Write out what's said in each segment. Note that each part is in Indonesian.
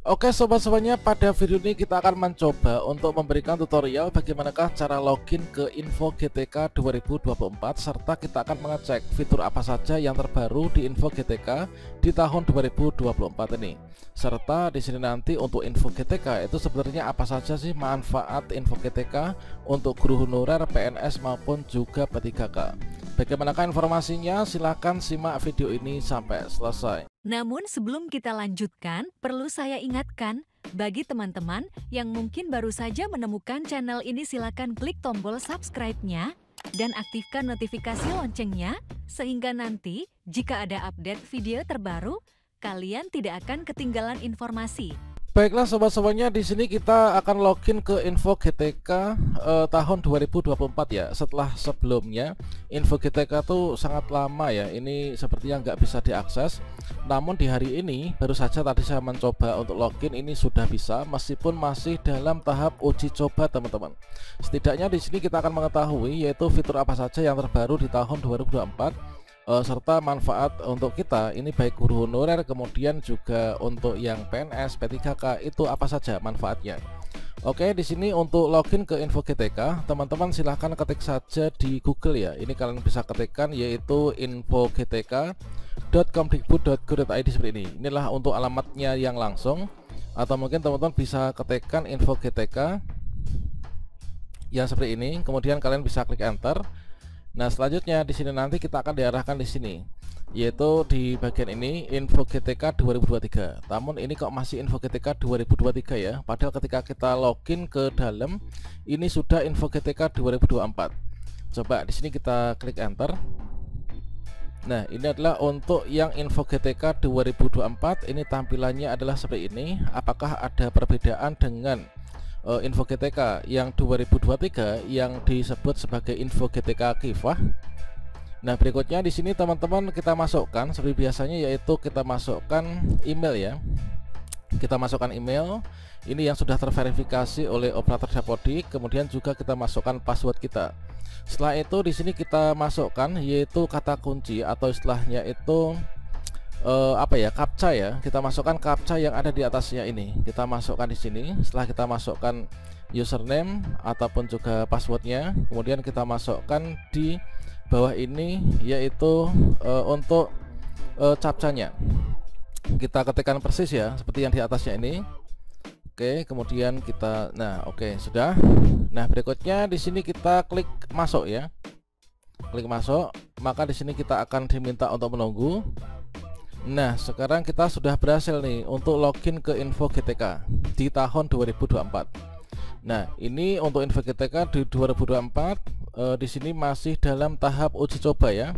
Oke sobat-sobatnya, pada video ini kita akan mencoba untuk memberikan tutorial bagaimanakah cara login ke Info GTK 2024, serta kita akan mengecek fitur apa saja yang terbaru di Info GTK di tahun 2024 ini. Serta di sini nanti untuk Info GTK itu sebenarnya apa saja sih manfaat Info GTK untuk guru honorer, PNS maupun juga P3K. Bagaimanakah informasinya? Silahkan simak video ini sampai selesai. Namun sebelum kita lanjutkan, perlu saya ingatkan, bagi teman-teman yang mungkin baru saja menemukan channel ini, silakan klik tombol subscribe-nya dan aktifkan notifikasi loncengnya, sehingga nanti jika ada update video terbaru, kalian tidak akan ketinggalan informasi. Baiklah sobat-sobatnya, di sini kita akan login ke Info GTK tahun 2024 ya. Setelah sebelumnya Info GTK tuh sangat lama ya, ini sepertinya nggak bisa diakses. Namun di hari ini baru saja tadi saya mencoba untuk login, ini sudah bisa meskipun masih dalam tahap uji coba teman-teman. Setidaknya di sini kita akan mengetahui yaitu fitur apa saja yang terbaru di tahun 2024. Serta manfaat untuk kita ini baik guru honorer kemudian juga untuk yang PNS, P3K itu apa saja manfaatnya. Oke, di sini untuk login ke Info GTK, teman-teman silahkan ketik saja di Google ya. Ini kalian bisa ketikkan yaitu infogtk.kemdikbud.go.id seperti ini. Inilah untuk alamatnya yang langsung, atau mungkin teman-teman bisa ketikkan Info GTK yang seperti ini, kemudian kalian bisa klik enter. Nah, selanjutnya di sini nanti kita akan diarahkan di sini, yaitu di bagian ini Info GTK 2023. Namun ini kok masih Info GTK 2023 ya, padahal ketika kita login ke dalam ini sudah Info GTK 2024. Coba di sini kita klik enter. Nah, ini adalah untuk yang Info GTK 2024, ini tampilannya adalah seperti ini. Apakah ada perbedaan dengan Info GTK yang 2023 yang disebut sebagai Info GTK Kifah? Nah, berikutnya di sini teman-teman kita masukkan seperti biasanya, yaitu kita masukkan email ya. Kita masukkan email ini yang sudah terverifikasi oleh operator Dapodik, kemudian juga kita masukkan password kita. Setelah itu di sini kita masukkan yaitu kata kunci atau istilahnya itu captcha ya. Kita masukkan captcha yang ada di atasnya ini. Kita masukkan di sini. Setelah kita masukkan username ataupun juga passwordnya, kemudian kita masukkan di bawah ini yaitu untuk captchanya. Kita ketikkan persis ya, seperti yang di atasnya ini. Oke, kemudian kita, sudah. Nah, berikutnya di sini kita klik masuk ya. Klik masuk, maka di sini kita akan diminta untuk menunggu. Nah, sekarang kita sudah berhasil nih untuk login ke Info GTK di tahun 2024. Nah, ini untuk Info GTK di 2024 di sini masih dalam tahap uji coba ya.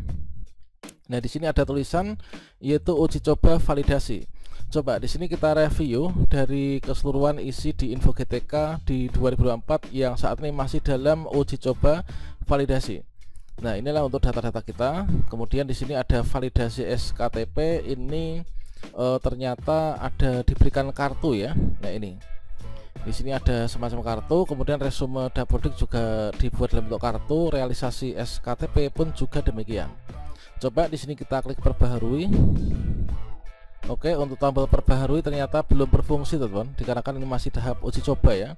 Nah, di sini ada tulisan yaitu uji coba validasi. Coba di sini kita review dari keseluruhan isi di Info GTK di 2024 yang saat ini masih dalam uji coba validasi. Nah, inilah untuk data-data kita. Kemudian di sini ada validasi SKTP. Ini ternyata ada diberikan kartu ya. Nah, ini di sini ada semacam kartu. Kemudian resume Dapodik juga dibuat dalam bentuk kartu. Realisasi SKTP pun juga demikian. Coba di sini kita klik perbaharui. Oke, untuk tombol perbaharui ternyata belum berfungsi teman-teman, dikarenakan ini masih tahap uji coba ya.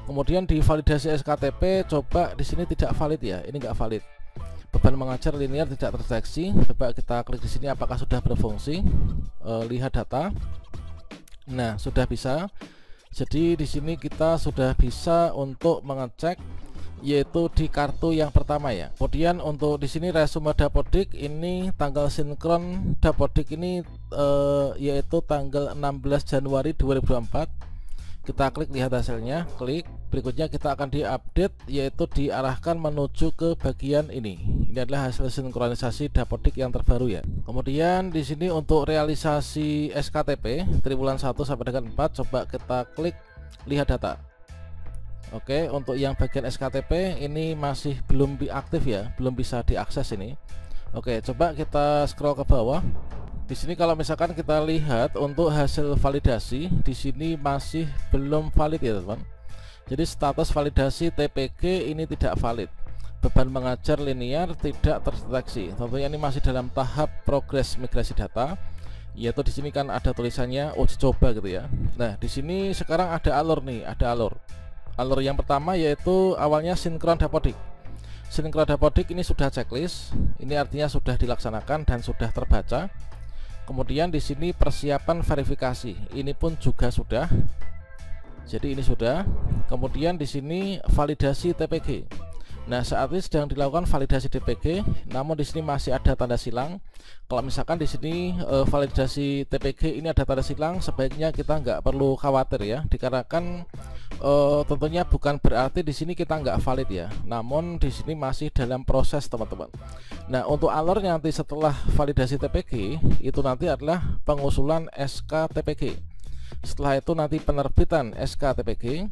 Kemudian di validasi SKTP, coba di sini tidak valid ya. Ini enggak valid. Beban mengajar linear tidak terdeteksi. Coba kita klik di sini apakah sudah berfungsi. Lihat data. Nah, sudah bisa. Jadi di sini kita sudah bisa untuk mengecek yaitu di kartu yang pertama ya. Kemudian untuk di sini resume Dapodik, ini tanggal sinkron Dapodik ini yaitu tanggal 16 Januari 2024. Kita klik lihat hasilnya, klik. Berikutnya kita akan diupdate yaitu diarahkan menuju ke bagian ini. Ini adalah hasil sinkronisasi Dapodik yang terbaru ya. Kemudian di sini untuk realisasi SKTP triwulan 1 sampai dengan 4, coba kita klik lihat data. Oke, untuk yang bagian SKTP ini masih belum aktif ya, belum bisa diakses ini. Oke, coba kita scroll ke bawah. Di sini kalau misalkan kita lihat untuk hasil validasi, di sini masih belum valid ya teman. Jadi status validasi TPG ini tidak valid. Beban mengajar linear tidak terdeteksi. Tentunya ini masih dalam tahap progres migrasi data. yaitu di sini kan ada tulisannya uji coba gitu ya. Nah, di sini sekarang ada alur nih, ada alur. Alur yang pertama yaitu awalnya sinkron dapodik. Sinkron dapodik ini sudah checklist, ini artinya sudah dilaksanakan dan sudah terbaca. Kemudian di sini persiapan verifikasi, ini pun juga sudah. Jadi ini sudah. Kemudian di sini validasi TPG. Nah, saat ini sedang dilakukan validasi TPG, namun di sini masih ada tanda silang. Kalau misalkan di sini validasi TPG ini ada tanda silang, sebaiknya kita nggak perlu khawatir ya, dikarenakan tentunya bukan berarti di sini kita nggak valid ya, namun di sini masih dalam proses teman-teman. Nah, untuk alurnya nanti setelah validasi TPG itu nanti adalah pengusulan SK TPG. Setelah itu nanti penerbitan SK TPG.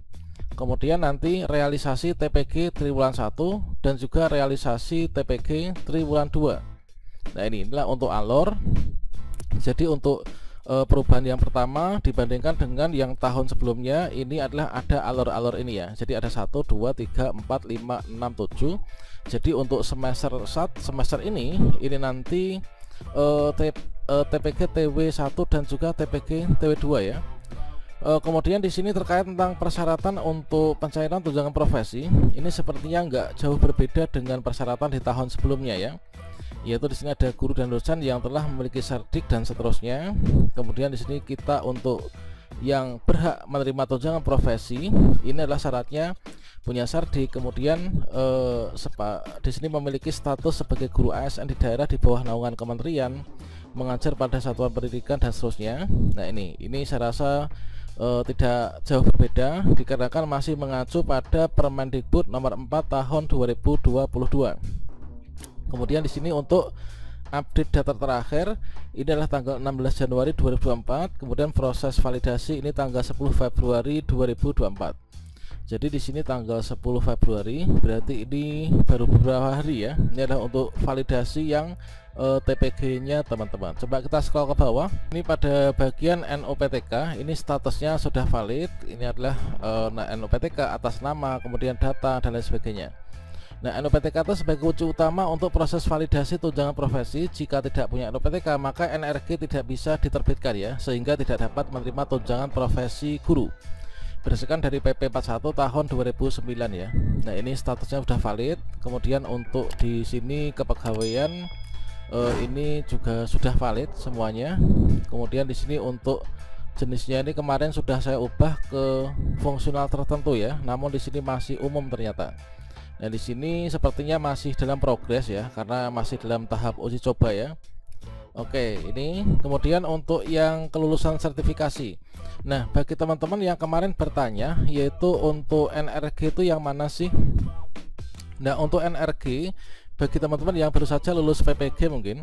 Kemudian nanti realisasi TPG triwulan 1 dan juga realisasi TPG triwulan 2. Nah, inilah untuk alur. Jadi untuk perubahan yang pertama dibandingkan dengan yang tahun sebelumnya, ini adalah ada alur-alur ini ya. Jadi ada 1, 2, 3, 4, 5, 6, 7. Jadi untuk semester ini nanti TPG TW1 dan juga TPG TW2 ya. Kemudian di sini terkait tentang persyaratan untuk pencairan tunjangan profesi, ini sepertinya nggak jauh berbeda dengan persyaratan di tahun sebelumnya ya. Yaitu di sini ada guru dan dosen yang telah memiliki sardik dan seterusnya. Kemudian di sini kita untuk yang berhak menerima tunjangan profesi, ini adalah syaratnya punya sardik, kemudian di sini memiliki status sebagai guru ASN di daerah di bawah naungan kementerian, mengajar pada satuan pendidikan dan seterusnya. Nah, ini saya rasa tidak jauh berbeda dikarenakan masih mengacu pada Permendikbud nomor 4 tahun 2022. Kemudian di sini untuk update data terakhir ini adalah tanggal 16 Januari 2024, kemudian proses validasi ini tanggal 10 Februari 2024. Jadi di sini tanggal 10 Februari berarti ini baru beberapa hari ya. Ini adalah untuk validasi yang TPG-nya teman-teman. Coba kita scroll ke bawah. Ini pada bagian NOPTK, ini statusnya sudah valid. Ini adalah NOPTK atas nama, kemudian data dan lain sebagainya. Nah, NOPTK itu sebagai kunci utama untuk proses validasi tunjangan profesi. Jika tidak punya NOPTK, maka NRG tidak bisa diterbitkan ya, sehingga tidak dapat menerima tunjangan profesi guru berdasarkan dari PP 41 tahun 2009 ya. Nah, ini statusnya sudah valid. Kemudian untuk di sini kepegawaian ini juga sudah valid semuanya. Kemudian di sini untuk jenisnya ini kemarin sudah saya ubah ke fungsional tertentu ya, namun di sini masih umum ternyata. Nah, di sini sepertinya masih dalam progres ya, karena masih dalam tahap uji coba ya. Oke, ini kemudian untuk yang kelulusan sertifikasi. Nah, bagi teman-teman yang kemarin bertanya, yaitu untuk NRG itu yang mana sih? Nah, untuk NRG bagi teman-teman yang baru saja lulus PPG mungkin.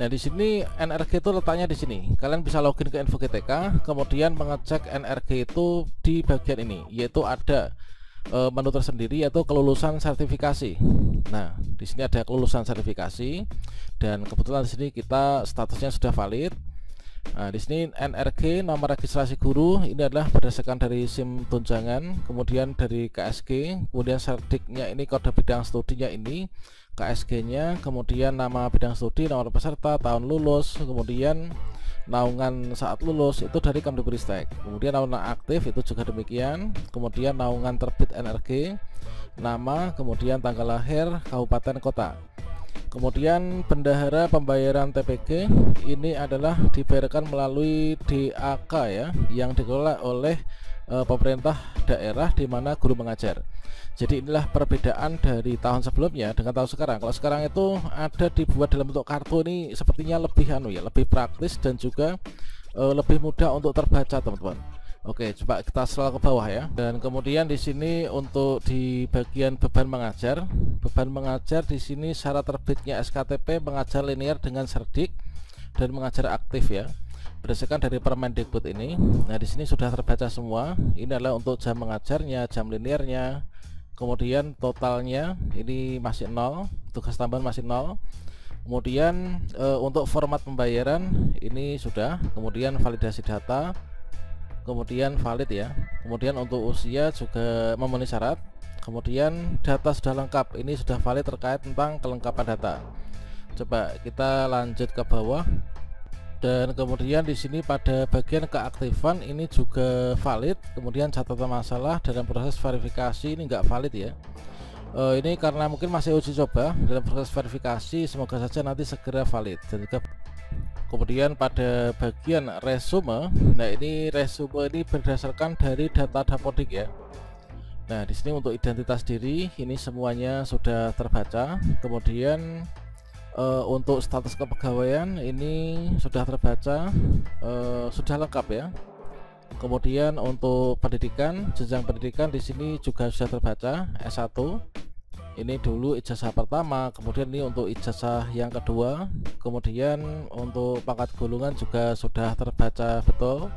Nah, di sini NRG itu letaknya di sini. Kalian bisa login ke Info GTK, kemudian mengecek NRG itu di bagian ini, yaitu ada menu tersendiri yaitu kelulusan sertifikasi. Nah, di sini ada kelulusan sertifikasi dan kebetulan di sini kita statusnya sudah valid. Nah, di sini NRG nomor registrasi guru ini adalah berdasarkan dari SIM tunjangan, kemudian dari KSG, kemudian serdiknya ini kode bidang studinya ini, KSG-nya, kemudian nama bidang studi, nomor peserta, tahun lulus, kemudian naungan saat lulus itu dari Kemdikbudristek. Kemudian naungan aktif itu juga demikian. Kemudian naungan terbit NRG, nama, kemudian tanggal lahir, kabupaten, kota. Kemudian bendahara pembayaran TPG ini adalah dibayarkan melalui DAK ya, yang dikelola oleh pemerintah daerah di mana guru mengajar. Jadi inilah perbedaan dari tahun sebelumnya dengan tahun sekarang. Kalau sekarang itu ada dibuat dalam bentuk kartu, ini sepertinya lebih lebih praktis dan juga lebih mudah untuk terbaca teman-teman. Oke, coba kita scroll ke bawah ya. Dan kemudian di sini untuk di bagian beban mengajar di sini syarat terbitnya SKTP mengajar linear dengan serdik dan mengajar aktif ya, berdasarkan dari Permendikbud ini. Nah, di sini sudah terbaca semua. Ini adalah untuk jam mengajarnya, jam linearnya, kemudian totalnya ini masih 0, tugas tambahan masih 0. Kemudian untuk format pembayaran ini sudah, kemudian validasi data, kemudian valid ya. Kemudian untuk usia juga memenuhi syarat. Kemudian data sudah lengkap, ini sudah valid terkait tentang kelengkapan data. Coba kita lanjut ke bawah. Dan kemudian di sini pada bagian keaktifan ini juga valid. Kemudian catatan masalah dalam proses verifikasi ini enggak valid ya. Ini karena mungkin masih uji coba dalam proses verifikasi, semoga saja nanti segera valid. Dan juga kemudian pada bagian resume, nah ini resume ini berdasarkan dari data Dapodik ya. Nah di sini untuk identitas diri ini semuanya sudah terbaca. Kemudian untuk status kepegawaian ini sudah terbaca, sudah lengkap ya. Kemudian untuk pendidikan, jenjang pendidikan di sini juga sudah terbaca S1. Ini dulu ijazah pertama, kemudian ini untuk ijazah yang kedua. Kemudian untuk pangkat golongan juga sudah terbaca betul.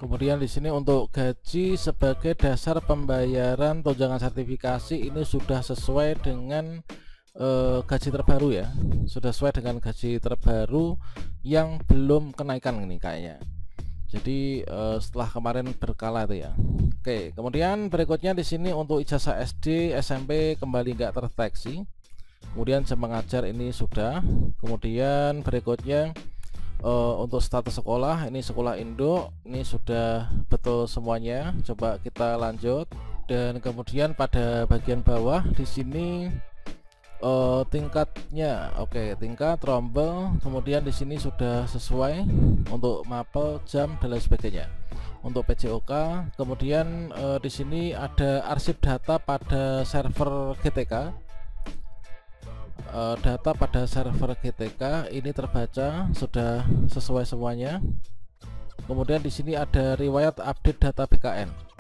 Kemudian di sini untuk gaji sebagai dasar pembayaran tunjangan sertifikasi ini sudah sesuai dengan gaji terbaru ya, sudah sesuai dengan gaji terbaru yang belum kenaikan ini kayaknya. Jadi setelah kemarin berkala itu ya. Oke, kemudian berikutnya di sini untuk ijazah SD, SMP kembali nggak terdeteksi. Kemudian jam mengajar ini sudah. Kemudian berikutnya untuk status sekolah ini sekolah Indo ini sudah betul semuanya. Coba kita lanjut. Dan kemudian pada bagian bawah di sini tingkatnya, oke, tingkat rombel, kemudian di sini sudah sesuai untuk mapel, jam dan lain sebagainya. Untuk PJOK, kemudian di sini ada arsip data pada server GTK. Data pada server GTK ini terbaca, sudah sesuai semuanya. Kemudian di sini ada riwayat update data BKN.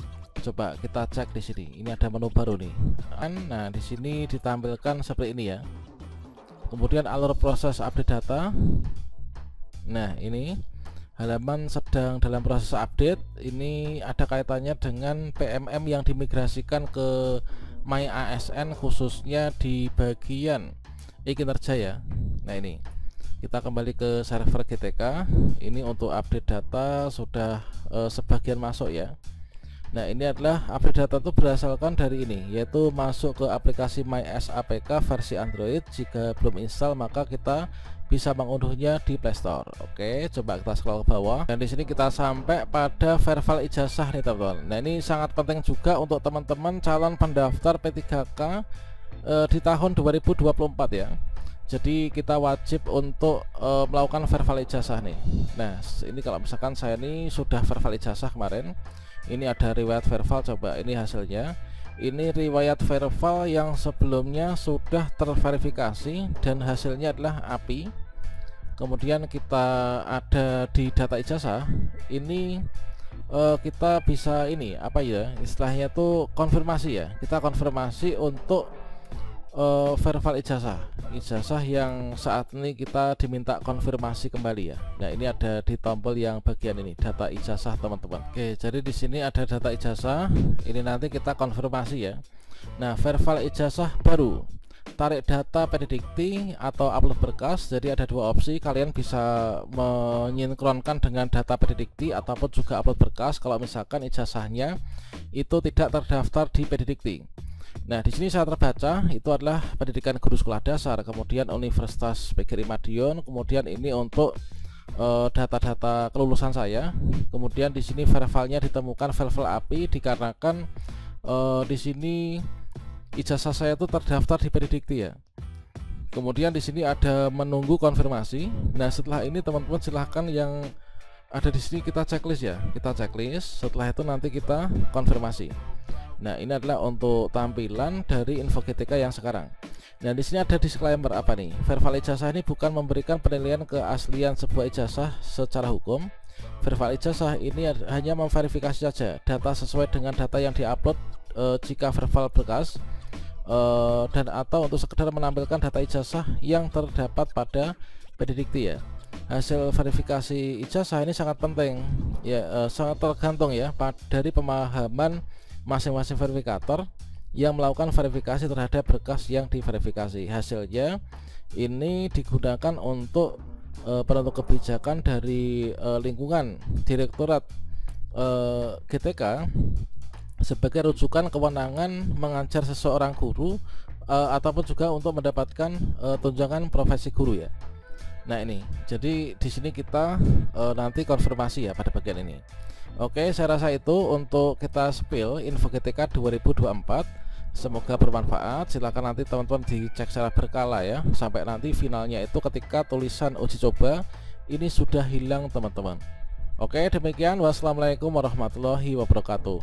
Coba kita cek di sini. Ini ada menu baru nih. Nah, di sini ditampilkan seperti ini ya. Kemudian alur proses update data. Nah, ini halaman sedang dalam proses update. Ini ada kaitannya dengan PMM yang dimigrasikan ke MyASN khususnya di bagian e-kinerja ya. Nah, ini kita kembali ke server GTK. Ini untuk update data sudah sebagian masuk ya. Nah, ini adalah update data itu berdasarkan dari ini, yaitu masuk ke aplikasi MySAPK versi Android. Jika belum install maka kita bisa mengunduhnya di Play Store. Oke, coba kita scroll ke bawah. Dan di sini kita sampai pada verval ijazah nih teman-teman. Nah, ini sangat penting juga untuk teman-teman calon pendaftar P3K di tahun 2024 ya. Jadi kita wajib untuk melakukan verval ijazah nih. Nah, ini kalau misalkan saya ini sudah verval ijazah kemarin. Ini ada riwayat verval, coba ini hasilnya. Ini riwayat verval yang sebelumnya sudah terverifikasi dan hasilnya adalah API. Kemudian kita ada di data ijazah. Ini kita bisa ini apa ya? Istilahnya tuh konfirmasi ya. Kita konfirmasi untuk verval ijazah yang saat ini kita diminta konfirmasi kembali ya. Nah, ini ada di tombol yang bagian ini data ijazah teman-teman. Oke, jadi di sini ada data ijazah. Ini nanti kita konfirmasi ya. Nah, verval ijazah baru, tarik data Pedidikti atau upload berkas. Jadi ada dua opsi, kalian bisa menyinkronkan dengan data Pedidikti ataupun juga upload berkas kalau misalkan ijazahnya itu tidak terdaftar di Pedidikti. Nah, di sini saya terbaca itu adalah pendidikan guru sekolah dasar, kemudian Universitas PGRI Madiun, kemudian ini untuk data-data kelulusan saya. Kemudian di sini vervalnya ditemukan verval API dikarenakan di sini ijazah saya itu terdaftar di Pedidikti ya. Kemudian di sini ada menunggu konfirmasi. Nah, setelah ini teman-teman silahkan yang ada di sini kita checklist ya, kita checklist. Setelah itu nanti kita konfirmasi. Nah, ini adalah untuk tampilan dari info GTK yang sekarang. Nah, di sini ada disclaimer apa nih? Verval ijazah ini bukan memberikan penilaian keaslian sebuah ijazah secara hukum. Verval ijazah ini hanya memverifikasi saja data sesuai dengan data yang diupload jika verval berkas dan atau untuk sekedar menampilkan data ijazah yang terdapat pada Pedidikti ya. Hasil verifikasi ijazah ini sangat penting ya, sangat tergantung ya dari pemahaman masing-masing verifikator yang melakukan verifikasi terhadap berkas yang diverifikasi. Hasilnya ini digunakan untuk penentu kebijakan dari lingkungan Direktorat GTK sebagai rujukan kewenangan mengajar seseorang guru ataupun juga untuk mendapatkan tunjangan profesi guru ya. Nah ini, jadi di sini kita nanti konfirmasi ya pada bagian ini. Oke, saya rasa itu untuk kita spill info GTK 2024. Semoga bermanfaat. Silahkan nanti teman-teman dicek secara berkala ya, sampai nanti finalnya itu ketika tulisan uji coba ini sudah hilang teman-teman. Oke, demikian. Wassalamualaikum warahmatullahi wabarakatuh.